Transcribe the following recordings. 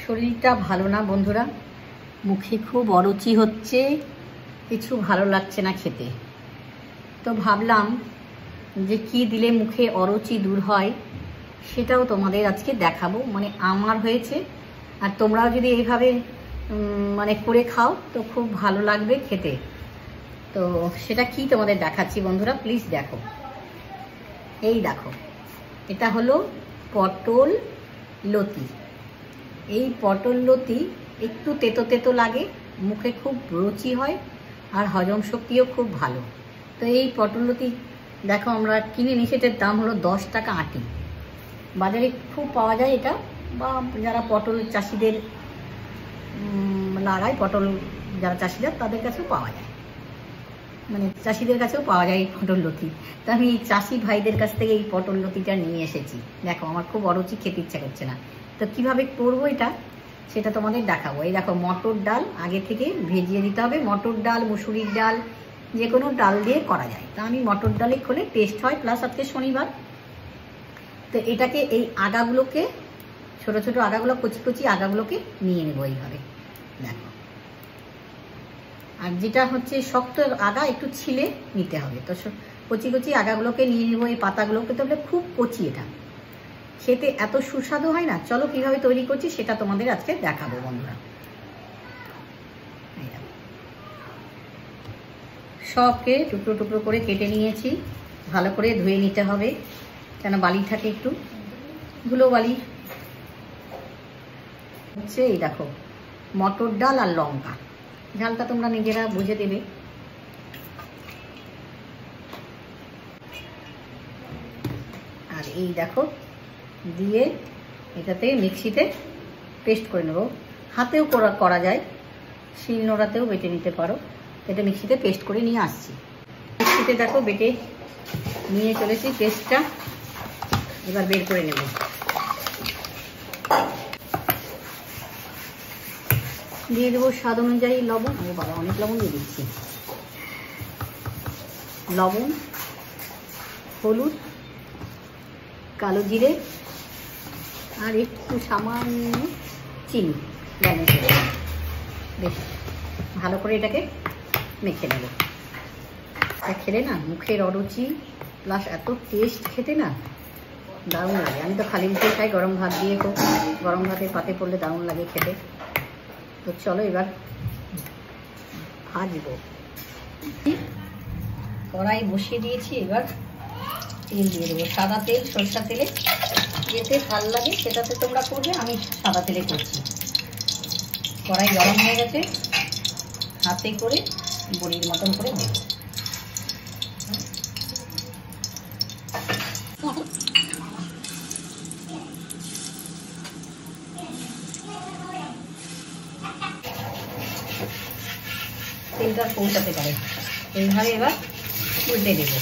শরীরটা ভালো না বন্ধুরা, মুখে খুব অরুচি হচ্ছে, কিছু ভালো লাগছে না খেতে। তো ভাবলাম যে কি দিলে মুখে অরুচি দূর হয় সেটাও তোমাদের আজকে দেখাবো। মানে আমার হয়েছে, আর তোমরাও যদি এইভাবে মানে করে খাও তো খুব ভালো লাগবে খেতে। তো সেটা কি তোমাদের দেখাচ্ছি বন্ধুরা, প্লিজ দেখো। এই দেখো, এটা হলো পটল লতি। এই পটল লতি একটু তেতো তেতো লাগে, মুখে খুব রুচি হয়, আর হজম শক্তিও খুব ভালো। তো এই পটল লতি দেখো আমরা কিনে নিই, সেটার দাম হলো 10 টাকা আটি। বাজারে খুব পাওয়া যায় এটা, বা যারা পটল চাষিদের লাগায়, পটল যারা চাষিরা তাদের কাছেও পাওয়া যায়, মানে চাষিদের কাছেও পাওয়া যায় এই পটল লতি। তো আমি এই চাষি ভাইদের কাছ থেকে এই পটল লতিটা নিয়ে এসেছি। দেখো আমার খুব অরুচি, খেতে ইচ্ছা করছে না, তো কিভাবে করবো এটা সেটা তোমাদের দেখাবো। এই দেখো, মটর ডাল আগে থেকে ভেজিয়ে দিতে হবে। মটর ডাল, মুসুরির ডাল, যে কোনো ডাল দিয়ে করা যায়। তা আমি মটর ডালই করলে টেস্ট হয়, প্লাস আজকে শনিবার। তো এটাকে এই আগাগুলোকে, ছোট ছোট আগাগুলো, কচি কচি আগাগুলোকে নিয়ে নেবো এইভাবে। দেখো, আর যেটা হচ্ছে শক্ত আগা একটু ছিলে নিতে হবে। তো কচি কচি আগাগুলোকে নিয়ে নেবো। এই পাতাগুলোকে তো খুব কচি, এটা খেতে এত সুস্বাদু হয় না। চলো কিভাবে তৈরি করছি সেটা তোমাদের আজকে দেখাবো বন্ধুরা। সবকে টুকরো টুকরো করে কেটে নিয়েছি, ভালো করে ধুয়ে নিতে হবে, কেন বালি থাকে একটু, ধুলো বালি হচ্ছে। এই দেখো, মটর ডাল আর লঙ্কা, ঝালটা তোমরা নিজেরা বুঝে দেবে। আর এই দেখো, দিয়ে এটাতে মিক্সিতে পেস্ট করে নেবো। হাতেও করা যায়, শিলনোড়াতেও বেটে নিতে পারো। এটা মিক্সিতে পেস্ট করে নিয়ে আসছি। মিক্সিতে দেখো বেটে নিয়ে চলেছি পেস্টটা, এবার বের করে নেব। দিয়ে দেবো স্বাদ অনুযায়ী লবণ। ও বাবা, অনেক লবণ দিয়ে দিচ্ছি। লবণ, হলুদ, কালো জিরে, আর একটু সামান্য চিনি। বেশ ভালো করে এটাকে মেখে নেব। খেলে না মুখের অরুচি প্লাস এত টেস্ট, খেতে না দারুণ লাগে। আমি তো খালি মুখে খাই, গরম ভাত দিয়ে, খুব গরম ভাতের পাতে পড়লে দারুণ লাগে খেতে। তো চলো এবার ভাজবো। কড়াই বসিয়ে দিয়েছি, এবার তেল দিয়ে দেবো। সাদা তেল, সরষা তেলে যেতে ভাল লাগে সেটাতে তোমরা করবে, আমি সাদা তেলে করছি। কড়াই গরম হয়ে গেছে, হাতে করে বড়ির মতন করে দেবো। তেলটা পৌঁছাতে পারে এইভাবে। এবার উল্টে দেবো।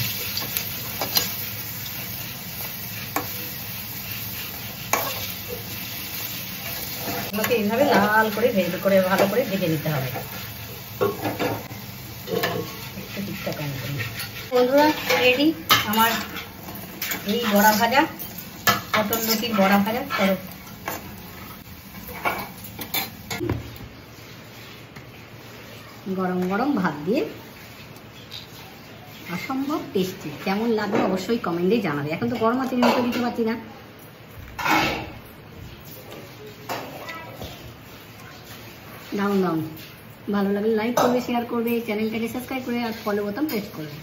আমাকে এইভাবে লাল করে ভালো করে ভেজে নিতে হবে। বন্ধুরা রেডি আমার এই বড়া ভাজা, পটল লতির বড়া ভাজা। চলো গরম গরম ভাত দিয়ে, অসম্ভব টেস্টি। কেমন লাগবে অবশ্যই কমেন্টে জানাবে। এখন তো গরম আছে, নিতে দিতে পারছি না। দারুণ দারুণ। ভালো লাগলে লাইক করবে, শেয়ার করবে, চ্যানেলটাকে সাবস্ক্রাইব করে আর ফলো বোতাম প্রেস করবে।